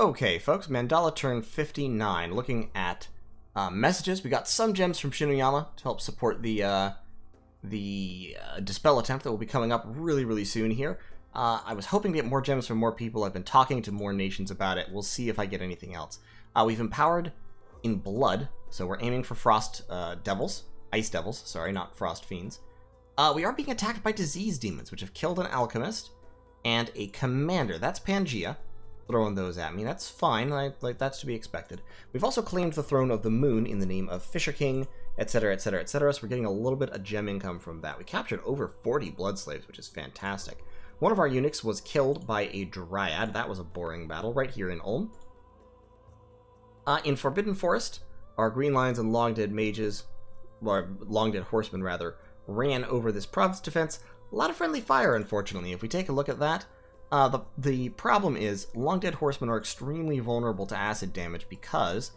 Okay, folks, Mandala turned 59. Looking at messages, we got some gems from Shinuyama to help support the Dispel attempt that will be coming up really soon here. I was hoping to get more gems from more people. I've been talking to more nations about it. We'll see if I get anything else. We've empowered in blood, so we're aiming for frost devils. Ice devils, sorry, not frost fiends. We are being attacked by disease demons, which have killed an alchemist and a commander. That's Pangea. Throwing those at me. That's fine. Like that's to be expected. We've also claimed the throne of the moon in the name of Fisher King, etc., etc., etc. So we're getting a little bit of gem income from that. We captured over 40 blood slaves, which is fantastic. One of our eunuchs was killed by a dryad. That was a boring battle right here in Ulm. In Forbidden Forest, our green lions and long dead mages, or long dead horsemen rather, ran over this province defense. A lot of friendly fire, unfortunately. If we take a look at that, the problem is long dead horsemen are extremely vulnerable to acid damage because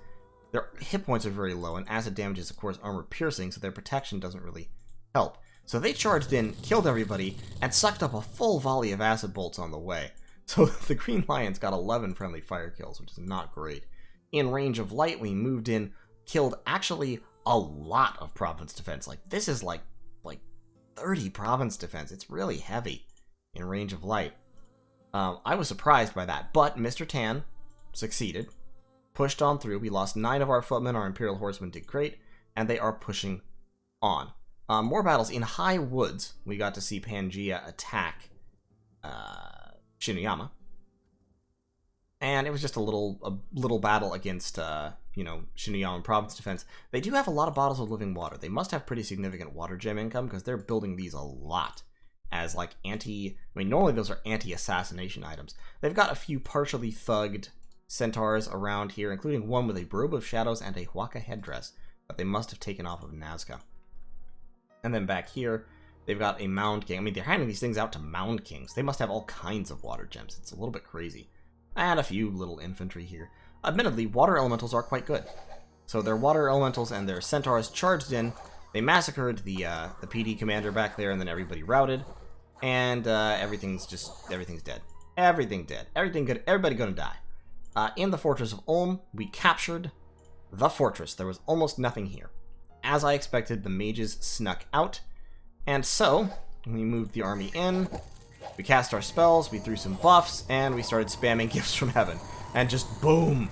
their hit points are very low, and acid damage is, of course, armor piercing, so their protection doesn't really help. So they charged in, killed everybody, and sucked up a full volley of acid bolts on the way. So the Green Lions got 11 friendly fire kills, which is not great. In range of light, we moved in, killed actually a lot of province defense. Like, this is like 30 province defense. It's really heavy in range of light. I was surprised by that, but Mr. Tan succeeded, pushed on through. We lost 9 of our footmen. Our Imperial Horsemen did great, and they are pushing on. More battles in High Woods. We got to see Pangea attack Shinuyama, and it was just a little battle against Shinuyama Province Defense. They do have a lot of bottles of living water. They must have pretty significant water gem income because they're building these a lot as like normally those are anti-assassination items. They've got a few partially thugged centaurs around here, including one with a robe of shadows and a huaca headdress that they must have taken off of Nazca. And then back here, they've got a Mound King. I mean, they're handing these things out to Mound Kings. They must have all kinds of water gems. It's a little bit crazy. And a few little infantry here. Admittedly, water elementals are quite good. So their water elementals and their centaurs charged in. They massacred the PD commander back there, and then everybody routed. And everything's dead. Everything dead. Everything good. Everybody gonna die. In the Fortress of Ulm, we captured the fortress. There was almost nothing here. As I expected, the mages snuck out. And so, we moved the army in. We cast our spells, we threw some buffs, and we started spamming gifts from heaven. And just boom!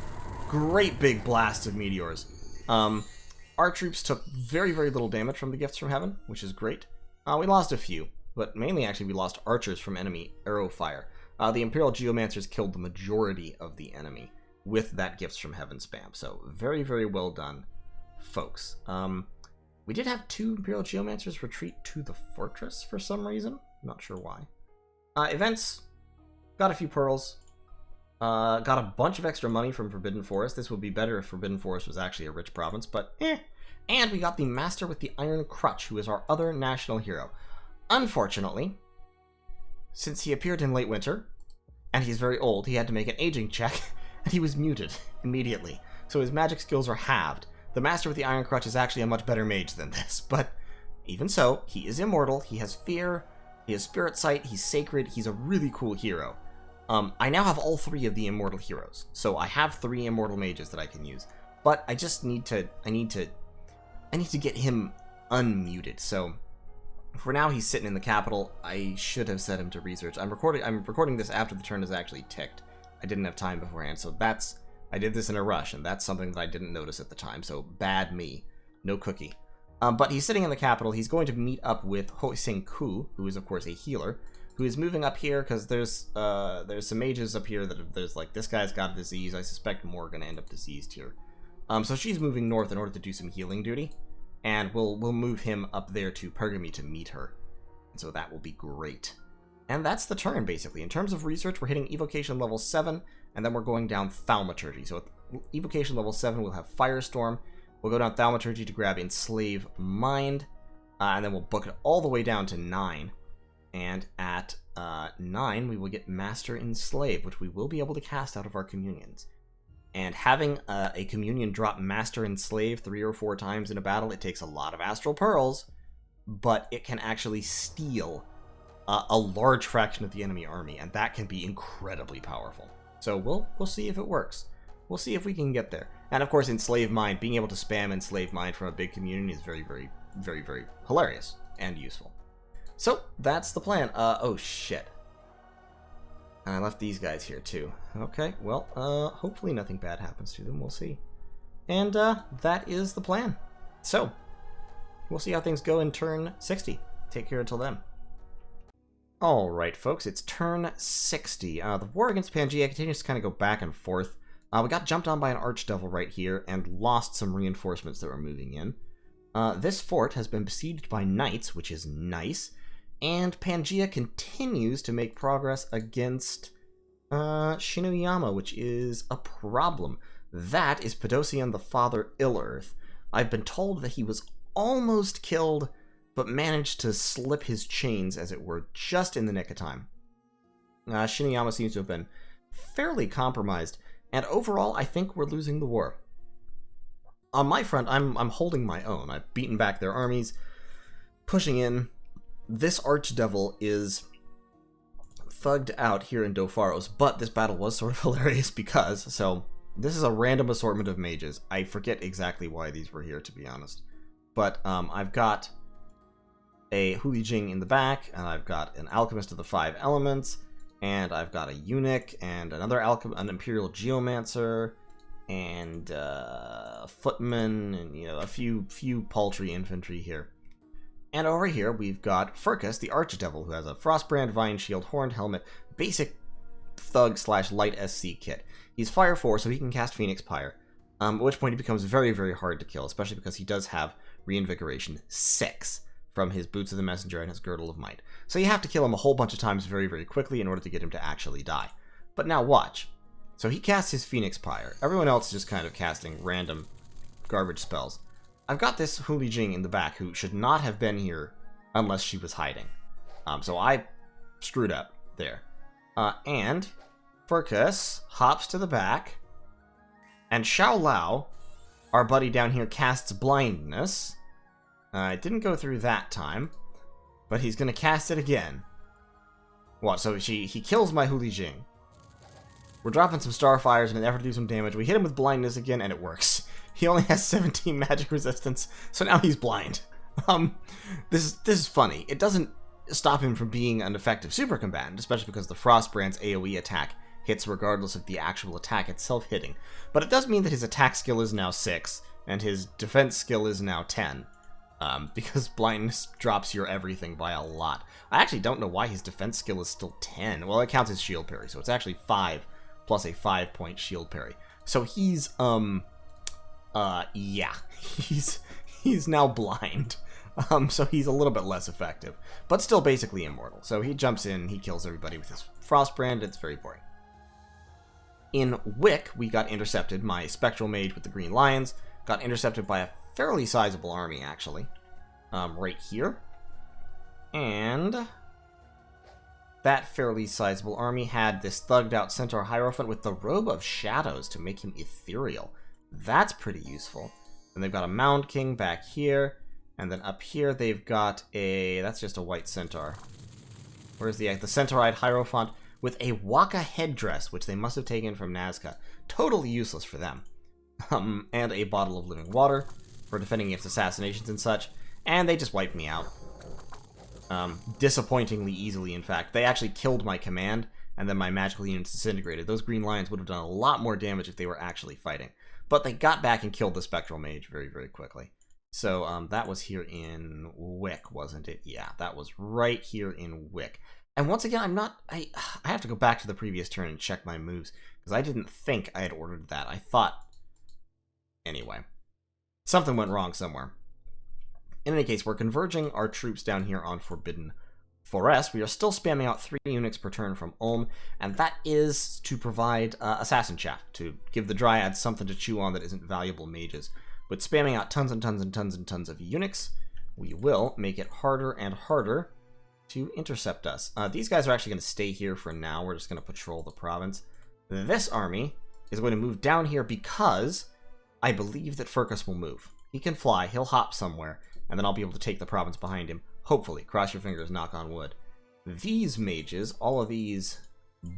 Great big blasts of meteors. Our troops took very little damage from the gifts from heaven, which is great. We lost a few, but mainly actually we lost archers from enemy arrow fire. The Imperial Geomancers killed the majority of the enemy with that gifts from heaven spam. So very well done, folks. We did have 2 Imperial Geomancers retreat to the fortress for some reason. Not sure why. Events. Got a few pearls. Got a bunch of extra money from Forbidden Forest. This would be better if Forbidden Forest was actually a rich province, but eh. And we got the Master with the Iron Crutch, who is our other national hero. Unfortunately, since he appeared in late winter, and he's very old, he had to make an aging check, and he was muted immediately. So his magic skills are halved. The Master with the Iron Crutch is actually a much better mage than this, but even so, he is immortal, he has fear, he has spirit sight, he's sacred, he's a really cool hero. I now have all 3 of the immortal heroes, so I have 3 immortal mages that I can use, but I just need to get him unmuted. So for now, he's sitting in the capital. I should have set him to research. I'm recording this after the turn is actually ticked. I didn't have time beforehand, so I did this in a rush, and that's something that I didn't notice at the time, so bad me. No cookie. But he's sitting in the capital. He's going to meet up with Ho Sing Ku, who is, of course, a healer, who is moving up here because there's some mages up here that there's like, this guy's got a disease. I suspect more are going to end up diseased here. So she's moving north in order to do some healing duty, and we'll move him up there to Pergamy to meet her. And so that will be great. And that's the turn, basically. In terms of research, we're hitting evocation level 7, and then we're going down Thaumaturgy. So at evocation level 7, we'll have Firestorm. We'll go down Thaumaturgy to grab Enslave Mind, and then we'll book it all the way down to 9. And at 9, we will get Master Enslave, which we will be able to cast out of our communions. And having a communion drop Master Enslave 3 or 4 times in a battle, it takes a lot of Astral Pearls, but it can actually steal a large fraction of the enemy army, and that can be incredibly powerful. So we'll see if it works. We'll see if we can get there. And of course, Enslave Mind, being able to spam Enslave Mind from a big community is very, very, very, very hilarious and useful. So that's the plan. Oh shit. And I left these guys here too. Okay, well, hopefully nothing bad happens to them. We'll see. And that is the plan. So we'll see how things go in turn 60. Take care until then. Alright, folks, it's turn 60. The war against Pangaea continues to kind of go back and forth. We got jumped on by an archdevil right here and lost some reinforcements that were moving in. This fort has been besieged by knights, which is nice. And Pangaea continues to make progress against Shinuyama, which is a problem. That is Pedosian the Father Ill-Earth. I've been told that he was almost killed, but managed to slip his chains, as it were, just in the nick of time. Shinuyama seems to have been fairly compromised, and overall, I think we're losing the war. On my front, I'm holding my own. I've beaten back their armies, pushing in. This archdevil is thugged out here in Dopharos, but this battle was sort of hilarious because, so, this is a random assortment of mages. I forget exactly why these were here, to be honest. But I've got a Hulijing in the back, and I've got an Alchemist of the Five Elements, and I've got a Eunuch, and an Imperial Geomancer, and a Footman, and a few paltry infantry here. And over here we've got Furcus, the Archdevil, who has a Frostbrand, Vine Shield, Horned Helmet, basic thug/light SC kit. He's Fire 4, so he can cast Phoenix Pyre, at which point he becomes very, very hard to kill, especially because he does have Reinvigoration 6 from his Boots of the Messenger and his Girdle of Might. So you have to kill him a whole bunch of times very, very quickly in order to get him to actually die. But now watch. So he casts his Phoenix Pyre. Everyone else is just kind of casting random garbage spells. I've got this Hulijing in the back who should not have been here unless she was hiding. So I screwed up there. And Furcus hops to the back, and Xiao Lao, our buddy down here, casts Blindness. It didn't go through that time, but he's going to cast it again. What? So he kills my Hulijing. We're dropping some Starfires in an effort to do some damage. We hit him with Blindness again, and it works. He only has 17 magic resistance, so now he's blind. This is funny. It doesn't stop him from being an effective super combatant, especially because the Frostbrand's AoE attack hits regardless of the actual attack itself hitting. But it does mean that his attack skill is now 6, and his defense skill is now 10. Because blindness drops your everything by a lot. I actually don't know why his defense skill is still 10. Well, it counts as shield parry, so it's actually 5 plus a 5-point shield parry. So he's, yeah. He's now blind. So he's a little bit less effective. But still basically immortal. So he jumps in, he kills everybody with his Frostbrand, it's very boring. In Wick, we got intercepted. My Spectral Mage with the Green Lions got intercepted by a fairly sizable army, actually. Right here. And that fairly sizable army had this thugged out Centaur Hierophant with the Robe of Shadows to make him ethereal. That's pretty useful. And they've got a Mound King back here. And then up here they've got a... that's just a white Centaur. Where's the Centauride Hierophant with a Waka headdress, which they must have taken from Nazca. Totally useless for them. And a bottle of living water for defending against assassinations and such. And they just wiped me out. Disappointingly easily, in fact. They actually killed my command, and then my magical units disintegrated. Those Green Lions would have done a lot more damage if they were actually fighting. But they got back and killed the Spectral Mage very, very quickly. So that was here in Wick, wasn't it? Yeah, that was right here in Wick. And once again, I have to go back to the previous turn and check my moves, because I didn't think I had ordered that. I thought... anyway. Something went wrong somewhere. In any case, we're converging our troops down here on Forbidden Forest. We are still spamming out 3 eunuchs per turn from Ulm, and that is to provide assassin chaff, to give the dryads something to chew on that isn't valuable mages. But spamming out tons and tons and tons and tons of eunuchs, we will make it harder and harder to intercept us. These guys are actually going to stay here for now. We're just going to patrol the province. This army is going to move down here because I believe that Furcus will move. He can fly, he'll hop somewhere, and then I'll be able to take the province behind him. Hopefully. Cross your fingers, knock on wood. These mages, all of these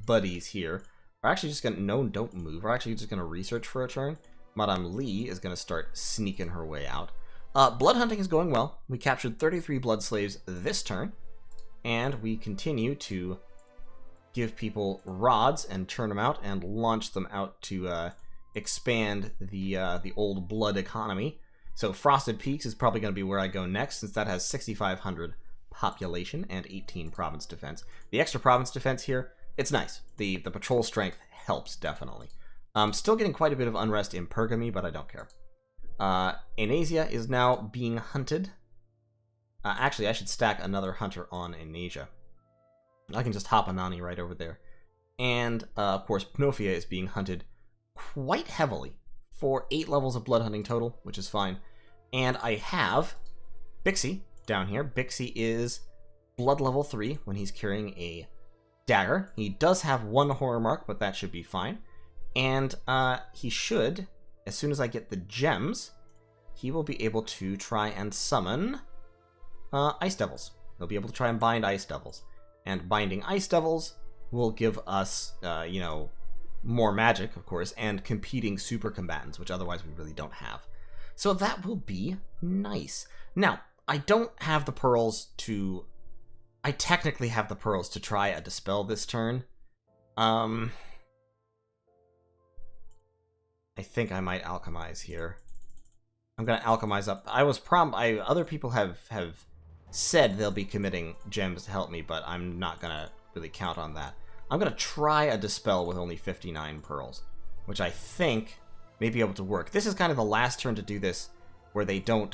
buddies here, are actually just going to... No, don't move. We're actually just going to research for a turn. Madame Lee is going to start sneaking her way out. Blood hunting is going well. We captured 33 blood slaves this turn. And we continue to give people rods and turn them out and launch them out to expand the old blood economy. So Frosted Peaks is probably going to be where I go next, since that has 6,500 population and 18 province defense. The extra province defense here, it's nice. The patrol strength helps, definitely. Still getting quite a bit of unrest in Pergamy, but I don't care. Anasia is now being hunted. Actually, I should stack another hunter on Anasia. I can just hop Anani right over there. And, of course, Panofia is being hunted quite heavily for 8 levels of blood hunting total, which is fine. And I have Bixie down here. Bixie is blood level 3 when he's carrying a dagger. He does have 1 horror mark, but that should be fine. And he should, as soon as I get the gems, he will be able to try and summon Ice Devils. He'll be able to try and bind Ice Devils. And binding Ice Devils will give us, you know, more magic, of course, and competing super combatants, which otherwise we really don't have. So that will be nice. Now, I don't have the pearls to... I technically have the pearls to try a Dispel this turn. I think I might alchemize here. I'm gonna alchemize up. Other people have said they'll be committing gems to help me, but I'm not gonna really count on that. I'm gonna try a Dispel with only 59 pearls, which I think may be able to work. This is kind of the last turn to do this, where they'll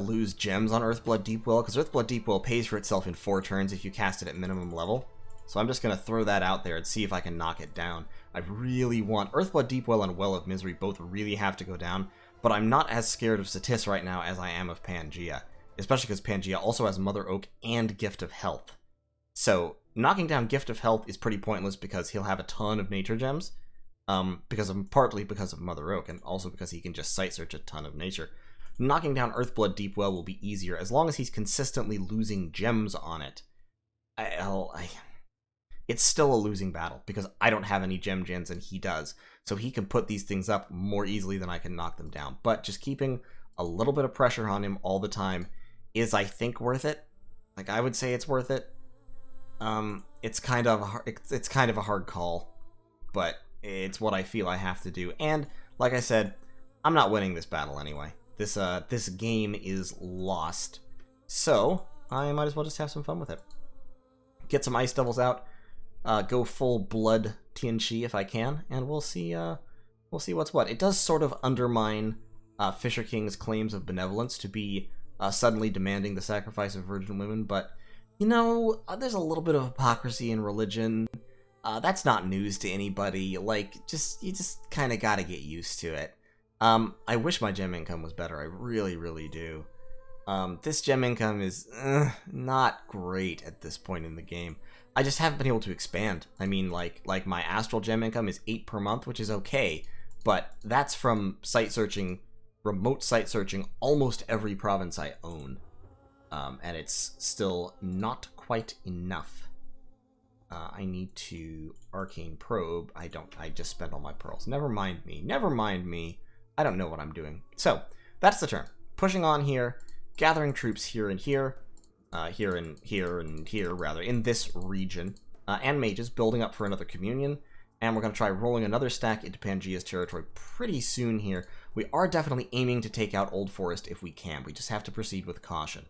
lose gems on Earthblood Deepwell, because Earthblood Deepwell pays for itself in 4 turns if you cast it at minimum level. So I'm just gonna throw that out there and see if I can knock it down. I really want Earthblood Deepwell and Well of Misery both really have to go down, but I'm not as scared of Satis right now as I am of Pangea, especially because Pangea also has Mother Oak and Gift of Health. So knocking down Gift of Health is pretty pointless because he'll have a ton of nature gems, partly because of Mother Oak, and also because he can just sight search a ton of nature. Knocking down Earthblood Deepwell will be easier as long as he's consistently losing gems on it. It's still a losing battle because I don't have any gem gens and he does, so he can put these things up more easily than I can knock them down. But just keeping a little bit of pressure on him all the time is, I think, worth it. Like, I would say it's worth it. It's kind of a hard call, but it's what I feel I have to do. And like I said, I'm not winning this battle anyway. This game is lost, so I might as well just have some fun with it. Get some Ice Devils out, go full blood Tianchi if I can, and we'll see what's what. It does sort of undermine Fisher King's claims of benevolence to be suddenly demanding the sacrifice of virgin women, but you know, there's a little bit of hypocrisy in religion. That's not news to anybody. Like, you just kind of gotta get used to it. I wish my gem income was better. I really, really do. This gem income is not great at this point in the game. I just haven't been able to expand. I mean, like my astral gem income is 8 per month, which is okay, but that's from remote site searching almost every province I own. And it's still not quite enough. I need to arcane probe. I just spent all my pearls. Never mind me. I don't know what I'm doing. So, that's the turn. Pushing on here, gathering troops here and here, in this region, and mages, building up for another communion, and we're going to try rolling another stack into Pangea's territory pretty soon here. We are definitely aiming to take out Old Forest if we can. We just have to proceed with caution.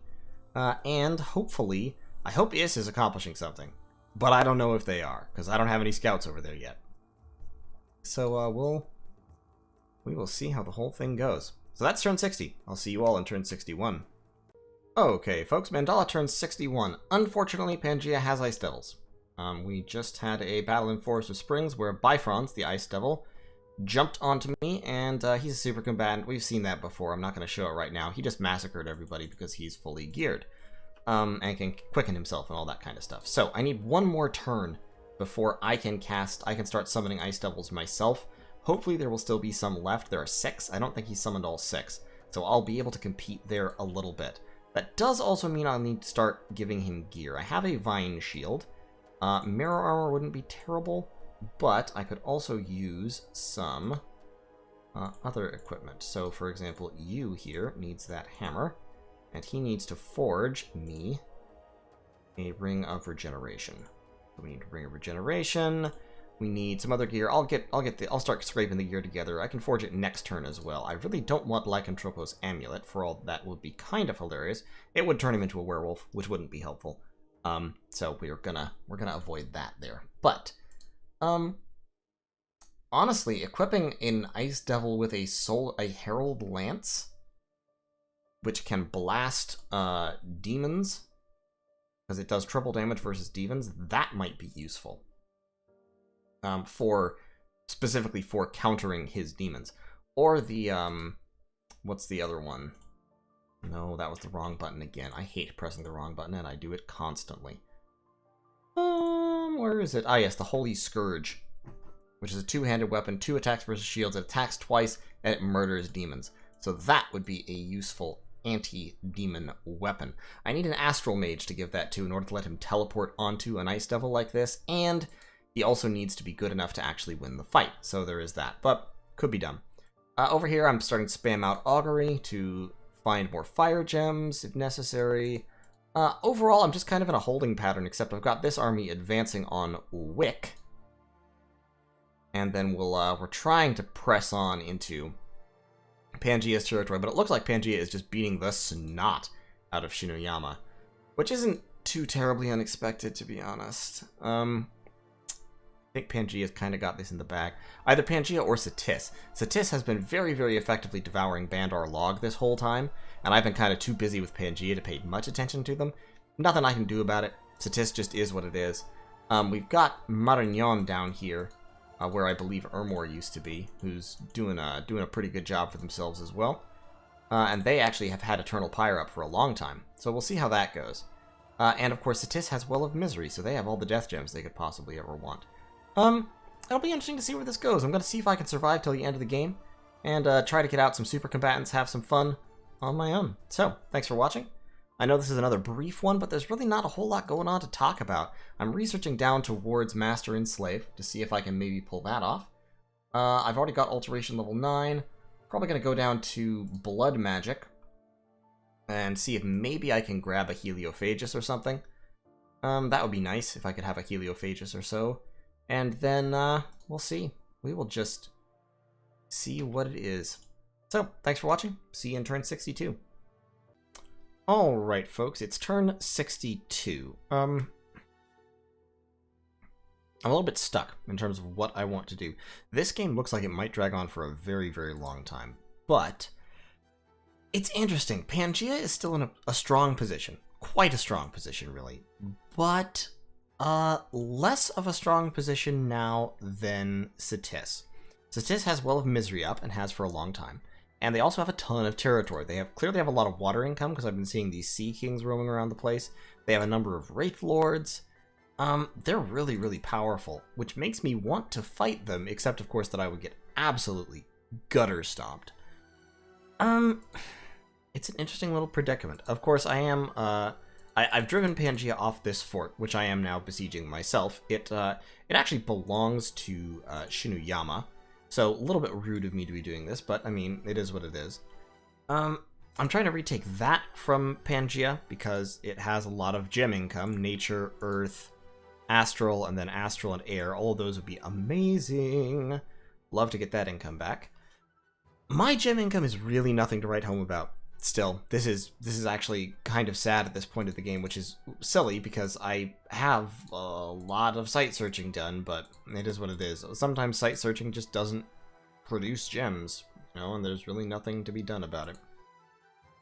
And hopefully, I hope Is is accomplishing something, but I don't know if they are, because I don't have any scouts over there yet. So, we will see how the whole thing goes. So that's turn 60. I'll see you all in turn 61. Okay, folks, Mandala turns 61. Unfortunately, Pangea has Ice Devils. We just had a battle in Forest of Springs where Bifrons, the Ice Devil, jumped onto me, and he's a super combatant. We've seen that before. I'm not going to show it right now. He just massacred everybody because he's fully geared. And can quicken himself and all that kind of stuff. So, I need one more turn before I can start summoning Ice Devils myself. Hopefully there will still be some left. There are 6. I don't think he summoned all 6. So I'll be able to compete there a little bit. That does also mean I'll need to start giving him gear. I have a Vine Shield, Mirror armor wouldn't be terrible, but I could also use some other equipment. So, for example, you here needs that hammer, and he needs to forge me a ring of regeneration. So we need a ring of regeneration. We need some other gear. I'll start scraping the gear together. I can forge it next turn as well. I really don't want Lycanthropos amulet, for all that would be kind of hilarious. It would turn him into a werewolf, which wouldn't be helpful. So we're gonna avoid that there. But honestly, equipping an Ice Devil with a Herald Lance, which can blast demons, because it does triple damage versus demons, that might be useful. Specifically for countering his demons. Or the, what's the other one? No, that was the wrong button again. I hate pressing the wrong button, and I do it constantly. Where is it? Ah, yes, the Holy Scourge, which is a two-handed weapon, 2 attacks versus shields. It attacks twice, and it murders demons. So that would be a useful anti-demon weapon. I need an Astral Mage to give that to in order to let him teleport onto an Ice Devil like this, and he also needs to be good enough to actually win the fight. So there is that, but could be done. Over here, I'm starting to spam out Augury to find more fire gems if necessary. Overall, I'm just kind of in a holding pattern, except I've got this army advancing on Wick. And then we're trying to press on into Pangea's territory, but it looks like Pangea is just beating the snot out of Shinuyama, which isn't too terribly unexpected, to be honest. I think Pangea's kind of got this in the bag. Either Pangea or Satis. Satis has been very, very effectively devouring Bandar Log this whole time, and I've been kind of too busy with Pangea to pay much attention to them. Nothing I can do about it. Satis just is what it is. We've got Marignon down here, where I believe Ermor used to be, who's doing a pretty good job for themselves as well. And they actually have had Eternal Pyre up for a long time, so we'll see how that goes. And of course, Satis has Well of Misery, so they have all the death gems they could possibly ever want. It'll be interesting to see where this goes. I'm going to see if I can survive till the end of the game, and try to get out some super combatants, have some fun on my own. So, thanks for watching. I know this is another brief one, but there's really not a whole lot going on to talk about. I'm researching down towards Master and Slave to see if I can maybe pull that off. I've already got Alteration level 9. Probably going to go down to Blood Magic and see if maybe I can grab a Heliophagus or something. That would be nice if I could have a Heliophagus or so. And then we'll see. We will just see what it is. So, thanks for watching. See you in turn 62. Alright, folks, it's turn 62. I'm a little bit stuck in terms of what I want to do. This game looks like it might drag on for a very, very long time. But it's interesting. Pangea is still in a strong position. Quite a strong position, really. But less of a strong position now than Satis. Satis has Well of Misery up and has for a long time. And they also have a ton of territory. They clearly have a lot of water income because I've been seeing these Sea Kings roaming around the place. They have a number of Wraith Lords. They're really, really powerful, which makes me want to fight them, except of course that I would get absolutely gutter stomped. It's an interesting little predicament. Of course, I am, I've driven Pangea off this fort, which I am now besieging myself. It actually belongs to Shinuyama, so a little bit rude of me to be doing this, but I mean, it is what it is. I'm trying to retake that from Pangea because it has a lot of gem income, nature, earth, astral, and then astral and air. All of those would be amazing. Love to get that income back. My gem income is really nothing to write home about. Still, this is actually kind of sad at this point of the game, which is silly because I have a lot of site searching done, but it is what it is. Sometimes site searching just doesn't produce gems, you know, and there's really nothing to be done about it.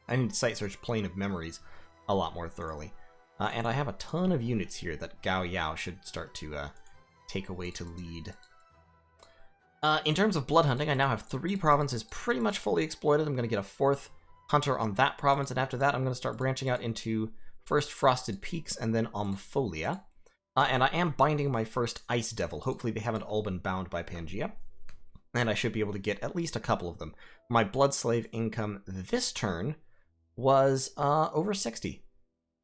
I need to site search Plane of Memories a lot more thoroughly. And I have a ton of units here that Gao Yao should start to take away to lead. In terms of blood hunting, I now have 3 provinces pretty much fully exploited. I'm going to get a 4th hunter on that province, and after that I'm going to start branching out into first Frosted Peaks and then Ompholia. And I am binding my first Ice Devil. Hopefully they haven't all been bound by Pangea. And I should be able to get at least a couple of them. My Blood Slave income this turn was over 60.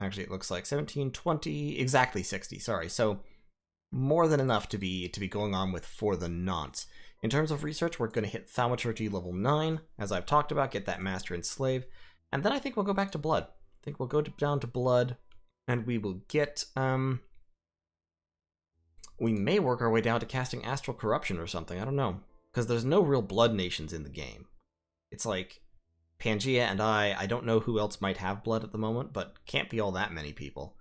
Actually, it looks like 17, 20, exactly 60, sorry. So more than enough to be going on with for the nonce. In terms of research, we're going to hit thaumaturgy level 9, as I've talked about, get that master and slave, and then I think we'll go back to blood. I think we'll go down to blood, and we will get, we may work our way down to casting astral corruption or something, I don't know. Because there's no real blood nations in the game. It's like, Pangea and I don't know who else might have blood at the moment, but can't be all that many people.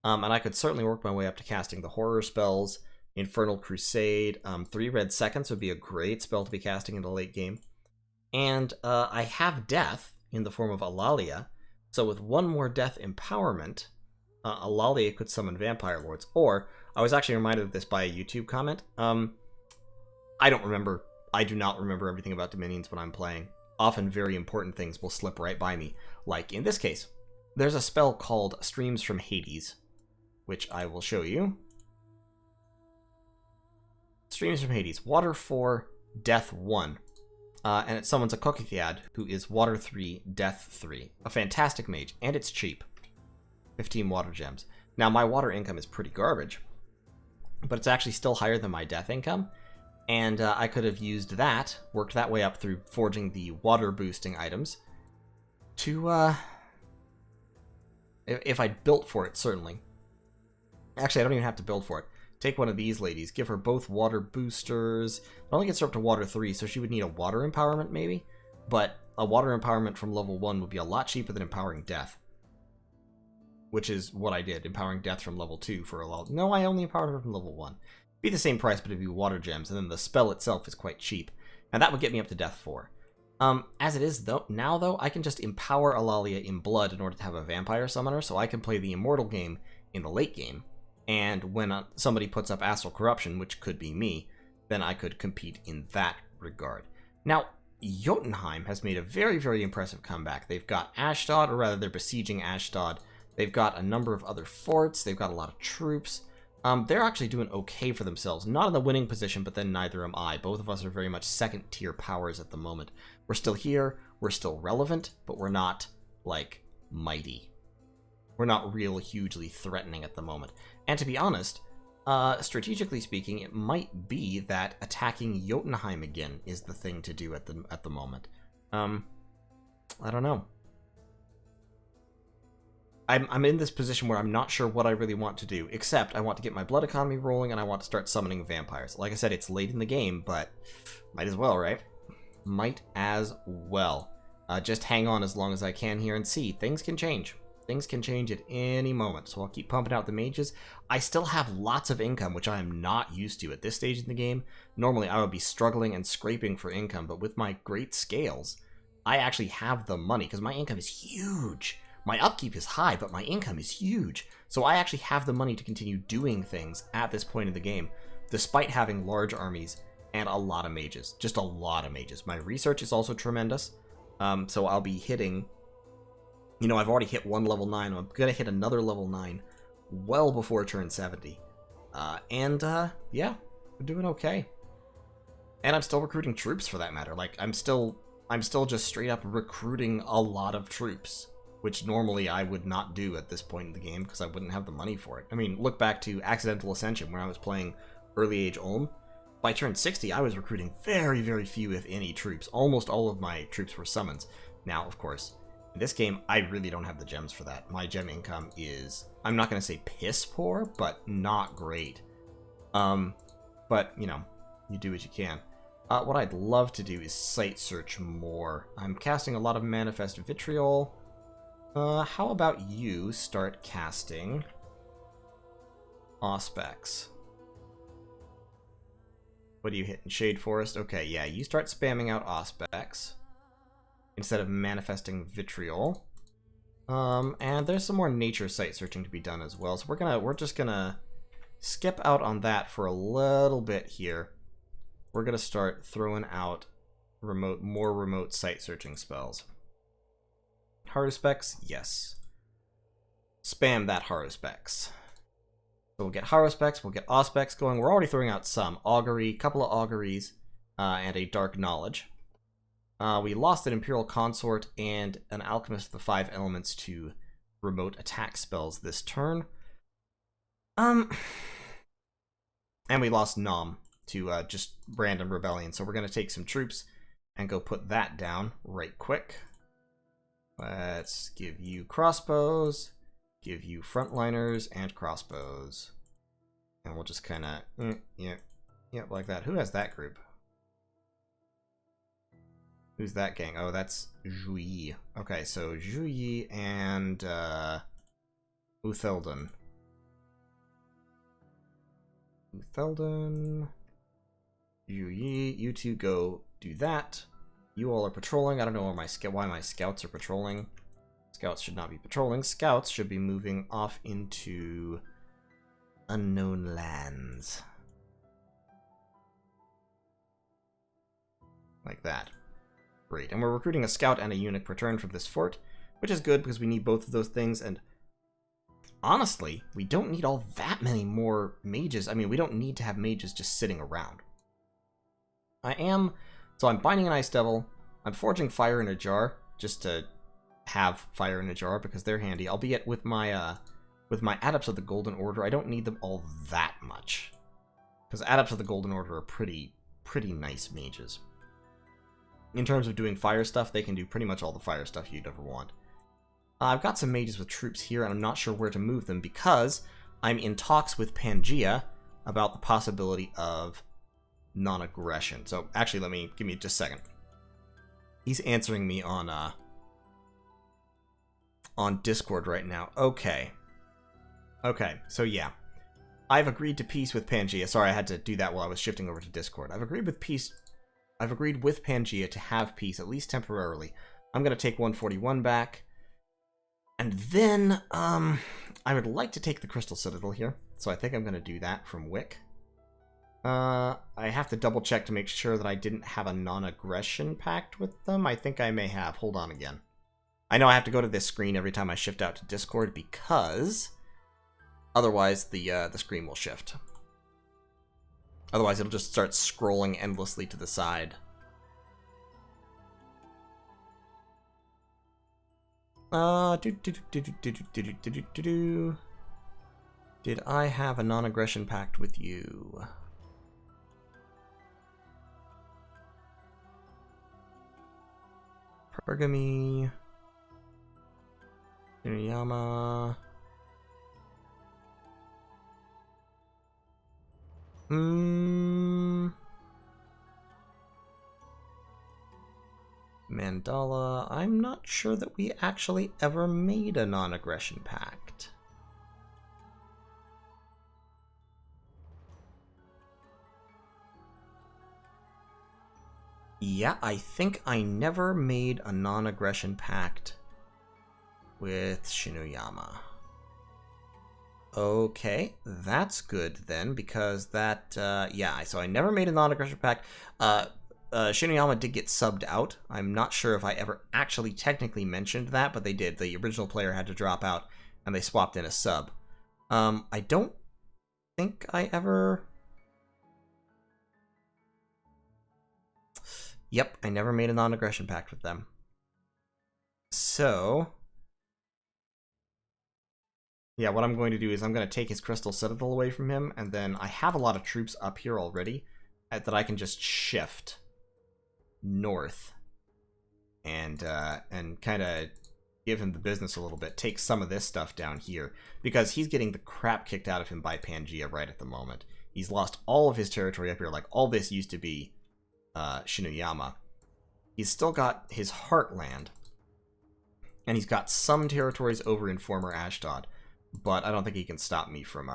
And I could certainly work my way up to casting the horror spells, Infernal Crusade, 3 red seconds would be a great spell to be casting in the late game. And I have death in the form of Alalia, so with 1 more death empowerment, Alalia could summon Vampire Lords. Or, I was actually reminded of this by a YouTube comment. I do not remember everything about Dominions when I'm playing. Often very important things will slip right by me. Like in this case, there's a spell called Streams from Hades, which I will show you. Streams from Hades, Water 4, Death 1. And it summons a Kokithiad, who is Water 3, Death 3. A fantastic mage, and it's cheap. 15 water gems. Now, my water income is pretty garbage, but it's actually still higher than my death income. And I could have used that, worked that way up through forging the water boosting items to, if I'd built for it, certainly. Actually, I don't even have to build for it. Take one of these ladies, give her both water boosters. It only gets her up to water 3, so she would need a water empowerment, maybe? But a water empowerment from level 1 would be a lot cheaper than empowering death. Which is what I did, empowering death from level 2 for a level. No, I only empowered her from level 1. Be the same price, but it'd be water gems, and then the spell itself is quite cheap. And that would get me up to death 4. As it is, now, I can just empower Alalia in blood in order to have a vampire summoner, so I can play the immortal game in the late game. And when somebody puts up astral corruption, which could be me, then I could compete in that regard. Now, Jotunheim has made a very, very impressive comeback. They've got Ashdod, or rather, they're besieging Ashdod. They've got a number of other forts. They've got a lot of troops. They're actually doing okay for themselves. Not in the winning position, but then neither am I. Both of us are very much second-tier powers at the moment. We're still here. We're still relevant, but we're not, like, mighty. We're not real hugely threatening at the moment. And to be honest, strategically speaking, it might be that attacking Jotunheim again is the thing to do at the moment. I don't know. I'm in this position where I'm not sure what I really want to do, except I want to get my blood economy rolling and I want to start summoning vampires. Like I said, it's late in the game, but might as well, right? Might as well. Just hang on as long as I can here and see. Things can change. Things can change at any moment, so I'll keep pumping out the mages. I still have lots of income, which I am not used to at this stage in the game. Normally, I would be struggling and scraping for income, but with my great scales, I actually have the money, because my income is huge. My upkeep is high, but my income is huge. So I actually have the money to continue doing things at this point in the game, despite having large armies and a lot of mages. Just a lot of mages. My research is also tremendous, so I'll be hitting... You know, I've already hit one level 9. I'm going to hit another level 9 well before turn 70. Yeah, we're doing okay. And I'm still recruiting troops for that matter. Like, I'm still just straight up recruiting a lot of troops, which normally I would not do at this point in the game because I wouldn't have the money for it. I mean, look back to Accidental Ascension when I was playing Early Age Ulm. By turn 60, I was recruiting very, very few, if any, troops. Almost all of my troops were summons. Now, of course, in this game, I really don't have the gems for that. My gem income is, I'm not going to say piss poor, but not great. But, you know, you do what you can. What I'd love to do is site search more. I'm casting a lot of Manifest Vitriol. How about you start casting Auspex? What are you hitting? Shade Forest? Okay, yeah, you start spamming out Auspex instead of manifesting Vitriol. And there's some more nature site searching to be done as well. So we're just gonna skip out on that for a little bit here. We're gonna start throwing out more remote site searching spells. Haruspex, yes. Spam that Haruspex. So we'll get Haruspex, we'll get Auspex going. We're already throwing out some augury, couple of auguries, and a dark knowledge. We lost an Imperial Consort and an Alchemist of the 5 Elements to remote attack spells this turn. And we lost Nom to just random rebellion. So we're going to take some troops and go put that down right quick. Let's give you crossbows, give you frontliners and crossbows. And we'll just kind of, yeah, like that. Who has that group? Who's that gang? Oh, that's Juyi. Okay, so Juyi and Utheldon. Juyi, you two go do that. You all are patrolling. I don't know why my scouts are patrolling. Scouts should not be patrolling. Scouts should be moving off into unknown lands. Like that. Great. And we're recruiting a scout and a eunuch per turn from this fort, which is good because we need both of those things. And honestly, we don't need all that many more mages. I mean, we don't need to have mages just sitting around. So I'm binding an ice devil. I'm forging fire in a jar just to have fire in a jar because they're handy. Albeit with my adepts of the Golden Order, I don't need them all that much because adepts of the Golden Order are pretty nice mages. In terms of doing fire stuff, they can do pretty much all the fire stuff you'd ever want. I've got some mages with troops here, and I'm not sure where to move them because I'm in talks with Pangaea about the possibility of non-aggression. So actually, give me just a second. He's answering me on Discord right now. Okay, so yeah. I've agreed to peace with Pangaea. Sorry, I had to do that while I was shifting over to Discord. I've agreed with Pangaea to have peace, at least temporarily. I'm going to take 141 back. And then, I would like to take the Crystal Citadel here. So I think I'm going to do that from Wick. I have to double check to make sure that I didn't have a non-aggression pact with them. I think I may have. Hold on again. I know I have to go to this screen every time I shift out to Discord because otherwise the screen will shift. Otherwise it'll just start scrolling endlessly to the side. Did I have a non-aggression pact with you? Pergami, Inuyama. Mandala. I'm not sure that we actually ever made a non-aggression pact. Yeah, I think I never made a non-aggression pact with Shinuyama. Okay, that's good then, because that, yeah, so I never made a non-aggression pact. Shinuyama did get subbed out. I'm not sure if I ever actually technically mentioned that, but they did. The original player had to drop out, and they swapped in a sub. I don't think I ever... Yep, I never made a non-aggression pact with them. So... yeah, what I'm going to do is I'm going to take his Crystal Citadel away from him, and then I have a lot of troops up here already that I can just shift north and kind of give him the business a little bit. Take some of this stuff down here, because he's getting the crap kicked out of him by Pangaea right at the moment. He's lost all of his territory up here. Like, all this used to be Shinuyama. He's still got his heartland, and he's got some territories over in former Ashdod, but I don't think he can stop me from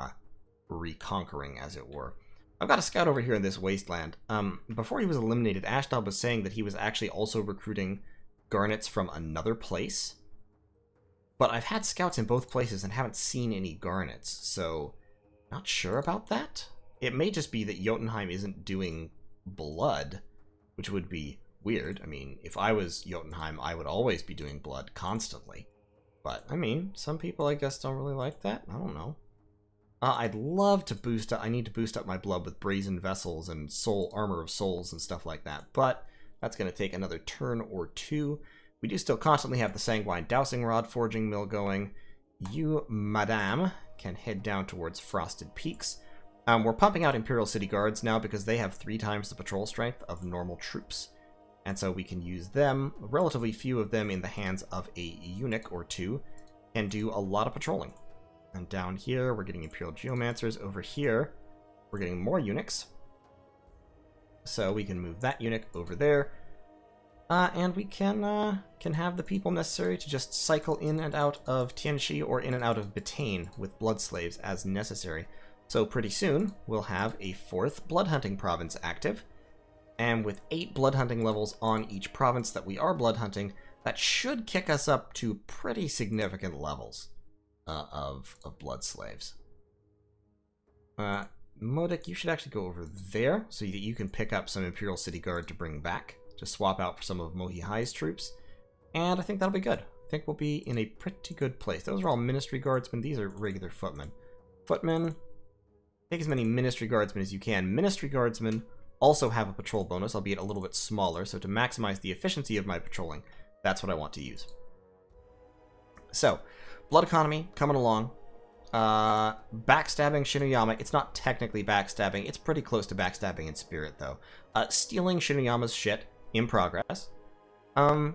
reconquering, as it were. I've got a scout over here in this wasteland. Before he was eliminated, Ashdod was saying that he was actually also recruiting garnets from another place. But I've had scouts in both places and haven't seen any garnets, so not sure about that. It may just be that Jotunheim isn't doing blood, which would be weird. I mean, if I was Jotunheim, I would always be doing blood constantly. But, I mean, some people, I guess, don't really like that. I don't know. I'd love to boost up... I need to boost up my blood with brazen vessels and soul armor of souls and stuff like that. But that's going to take another turn or two. We do still constantly have the Sanguine Dowsing Rod forging mill going. You, madame, can head down towards Frosted Peaks. We're pumping out Imperial City Guards now because they have 3 times the patrol strength of normal troops. And so we can use them, relatively few of them in the hands of a eunuch or 2, and do a lot of patrolling. And down here, we're getting Imperial Geomancers. Over here, we're getting more eunuchs. So we can move that eunuch over there. And we can have the people necessary to just cycle in and out of Tianxi or in and out of Bethane with blood slaves as necessary. So pretty soon, we'll have a 4th blood hunting province active. And with 8 blood hunting levels on each province that we are blood hunting, that should kick us up to pretty significant levels of blood slaves. Modik, you should actually go over there so that you can pick up some Imperial City Guard to bring back, to swap out for some of Mohi Hai's troops. And I think that'll be good. I think we'll be in a pretty good place. Those are all Ministry Guardsmen. These are regular footmen. Footmen, take as many Ministry Guardsmen as you can. Ministry Guardsmen also have a patrol bonus, albeit a little bit smaller, so to maximize the efficiency of my patrolling, that's what I want to use. So, blood economy coming along. Backstabbing Shinuyama. It's not technically backstabbing. It's pretty close to backstabbing in spirit, though. Stealing Shinuyama's shit in progress. And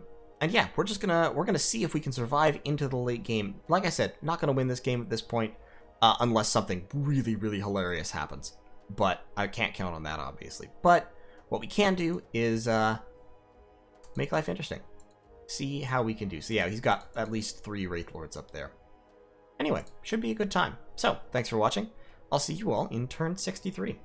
yeah, we're gonna see if we can survive into the late game. Like I said, not gonna win this game at this point, unless something really, really hilarious happens. But I can't count on that, obviously. But what we can do is make life interesting. See how we can do. So yeah, he's got at least 3 Wraith Lords up there. Anyway, should be a good time. So, thanks for watching. I'll see you all in turn 63.